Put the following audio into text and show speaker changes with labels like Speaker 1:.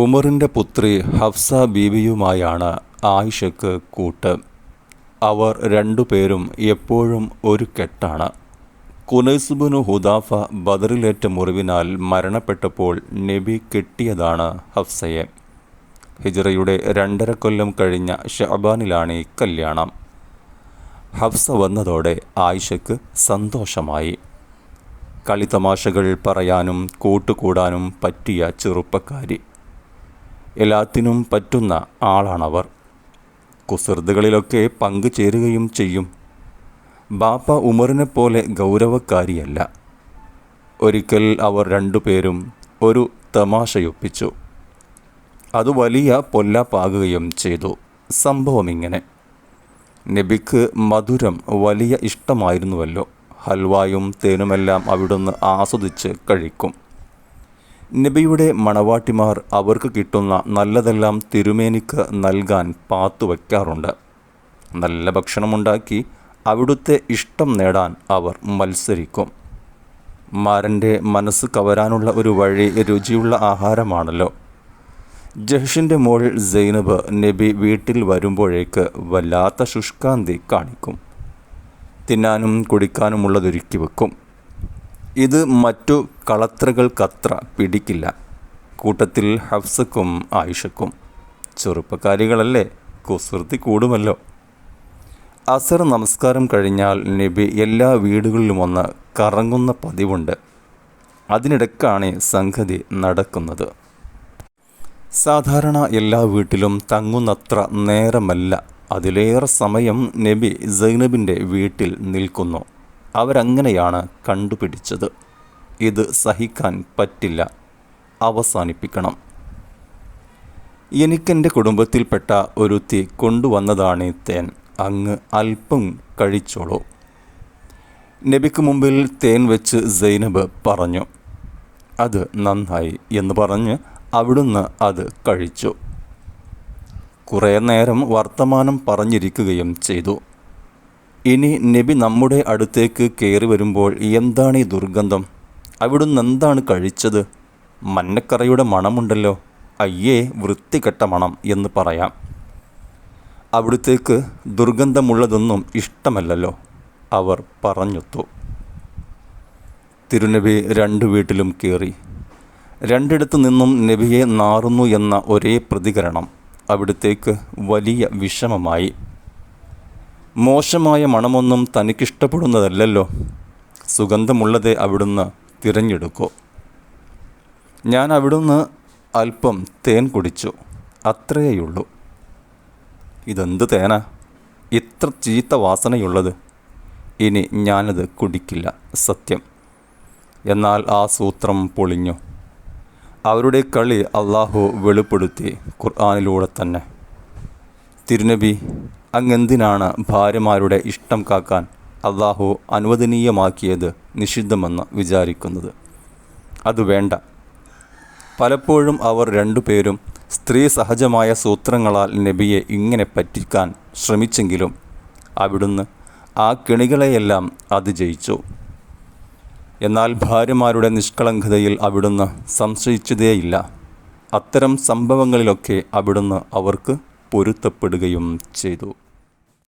Speaker 1: ഉമറിൻ്റെ പുത്രി ഹഫ്സ ബീവിയുമായാണ് ആയിഷയ്ക്ക് കൂട്ട്. അവർ രണ്ടുപേരും എപ്പോഴും ഒരു കെട്ടാണ്. ഖുനൈസ് ബിനു ഹുദാഫ ബദറിലേറ്റ മുറിവിനാൽ മരണപ്പെട്ടപ്പോൾ നബി കെട്ടിയതാണ് ഹഫ്സയെ. ഹിജ്റയുടെ 2.5 കൊല്ലം കഴിഞ്ഞ ഷഅബാനിലാണ് ഈ കല്യാണം. ഹഫ്സ വന്നതോടെ ആയിഷയ്ക്ക് സന്തോഷമായി. കളിതമാശകൾ പറയാനും കൂട്ടുകൂടാനും പറ്റിയ ചെറുപ്പക്കാരി. എല്ലാത്തിനും പറ്റുന്ന ആളാണവർ. കുസൃതികളിലൊക്കെ പങ്കുചേരുകയും ചെയ്യും. ബാപ്പ ഉമറിനെ പോലെ ഗൗരവക്കാരിയല്ല. ഒരിക്കൽ അവർ രണ്ടുപേരും ഒരു തമാശയൊപ്പിച്ചു. അത് വലിയ പൊല്ലാപ്പാകുകയും ചെയ്തു. സംഭവം ഇങ്ങനെ: നബിക്ക് മധുരം വലിയ ഇഷ്ടമായിരുന്നുവല്ലോ. ഹൽവായും തേനുമെല്ലാം അവിടുന്ന് ആസ്വദിച്ച് കഴിക്കും. നബിയുടെ മണവാട്ടിമാർ അവർക്ക് കിട്ടുന്ന നല്ലതെല്ലാം തിരുമേനിക്ക് നൽകാൻ പാത്തുവയ്ക്കാറുണ്ട്. നല്ല ഭക്ഷണമുണ്ടാക്കി അവിടുത്തെ ഇഷ്ടം നേടാൻ അവർ മത്സരിക്കും. മാരൻ്റെ മനസ്സ് കവരാനുള്ള ഒരു വഴി രുചിയുള്ള ആഹാരമാണല്ലോ. ജഹ്ഷിൻ്റെ മോൾ സൈനബ് നബി വീട്ടിൽ വരുമ്പോഴേക്ക് വല്ലാത്ത ശുഷ്കാന്തി കാണിക്കും. തിന്നാനും കുടിക്കാനുമുള്ളതൊരുക്കി വെക്കും. ഇത് മറ്റു കളത്രകൾക്കത്ര പിടിക്കില്ല. കൂട്ടത്തിൽ ഹഫ്സക്കും ആയിഷക്കും. ചെറുപ്പക്കാരികളല്ലേ, കുസൃതി കൂടുമല്ലോ. അസർ നമസ്കാരം കഴിഞ്ഞാൽ നബി എല്ലാ വീടുകളിലുമൊന്ന് കറങ്ങുന്ന പതിവുണ്ട്. അതിനിടയ്ക്കാണ് സംഗതി നടക്കുന്നത്. സാധാരണ എല്ലാ വീട്ടിലും തങ്ങുന്നത്ര നേരമല്ല, അതിലേറെ സമയം നബി സൈനബിൻ്റെ വീട്ടിൽ നിൽക്കുന്നു. അവരങ്ങനെയാണ് കണ്ടുപിടിച്ചത്. ഇത് സഹിക്കാൻ പറ്റില്ല, അവസാനിപ്പിക്കണം. എനിക്കെൻ്റെ കുടുംബത്തിൽപ്പെട്ട ഒരുത്തി കൊണ്ടുവന്നതാണ് തേൻ, അങ്ങ് അല്പം കഴിച്ചോളൂ. നബിക്ക് മുമ്പിൽ തേൻ വെച്ച് സൈനബ് പറഞ്ഞു. അത് നന്നായി എന്ന് പറഞ്ഞ് അവിടുന്ന് അത് കഴിച്ചു. കുറേ നേരം വർത്തമാനം പറഞ്ഞിരിക്കുകയും ചെയ്തു. ഇനി നബി നമ്മുടെ അടുത്തേക്ക് കയറി വരുമ്പോൾ എന്താണ് ഈ ദുർഗന്ധം? അവിടുന്ന് എന്താണ് കഴിച്ചത്? മഞ്ഞക്കറയുടെ മണമുണ്ടല്ലോ, അയ്യേ വൃത്തികെട്ട മണം എന്ന് പറയാം. അവിടുത്തേക്ക് ദുർഗന്ധമുള്ളതൊന്നും ഇഷ്ടമല്ലല്ലോ, അവർ പറഞ്ഞൊത്തു. തിരുനബി 2 വീട്ടിലും കയറി. രണ്ടിടത്തു നിന്നും നബിയെ നാറുന്നു എന്ന ഒരേ പ്രതികരണം അവിടുത്തേക്ക് വലിയ വിഷമമായി. മോശമായ മണമൊന്നും തനിക്കിഷ്ടപ്പെടുന്നതല്ലല്ലോ, സുഗന്ധമുള്ളതേ അവിടുന്ന് തിരഞ്ഞെടുക്കൂ. ഞാൻ അവിടുന്ന് അല്പം തേൻ കുടിച്ചു, അത്രയേയുള്ളൂ. ഇതെന്ത് തേനാ, ഇത്ര ചീത്ത വാസനയുള്ളത്? ഇനി ഞാനത് കുടിക്കില്ല, സത്യം. എന്നാൽ ആ സൂത്രം പൊളിഞ്ഞു. അവരുടെ കളി അള്ളാഹു വെളിപ്പെടുത്തി ഖുർആനിലൂടെ തന്നെ. തിരുനബി, അങ്ങെന്തിനാണ് ഭാര്യമാരുടെ ഇഷ്ടം കാക്കാൻ അള്ളാഹു അനുവദനീയമാക്കിയത് നിഷിദ്ധമെന്ന് വിചാരിക്കുന്നത്? അത് വേണ്ട. പലപ്പോഴും അവർ രണ്ടുപേരും സ്ത്രീ സഹജമായ സൂത്രങ്ങളാൽ നബിയെ ഇങ്ങനെ പറ്റിക്കാൻ ശ്രമിച്ചെങ്കിലും അവിടുന്ന് ആ കെണികളെയെല്ലാം അതിജയിച്ചു. എന്നാൽ ഭാര്യമാരുടെ നിഷ്കളങ്കതയിൽ അവിടുന്ന് സംശയിച്ചതേയില്ല. അത്തരം സംഭവങ്ങളിലൊക്കെ അവിടുന്ന് അവർക്ക് പൊരുത്തപ്പെടുകയും ചെയ്തു.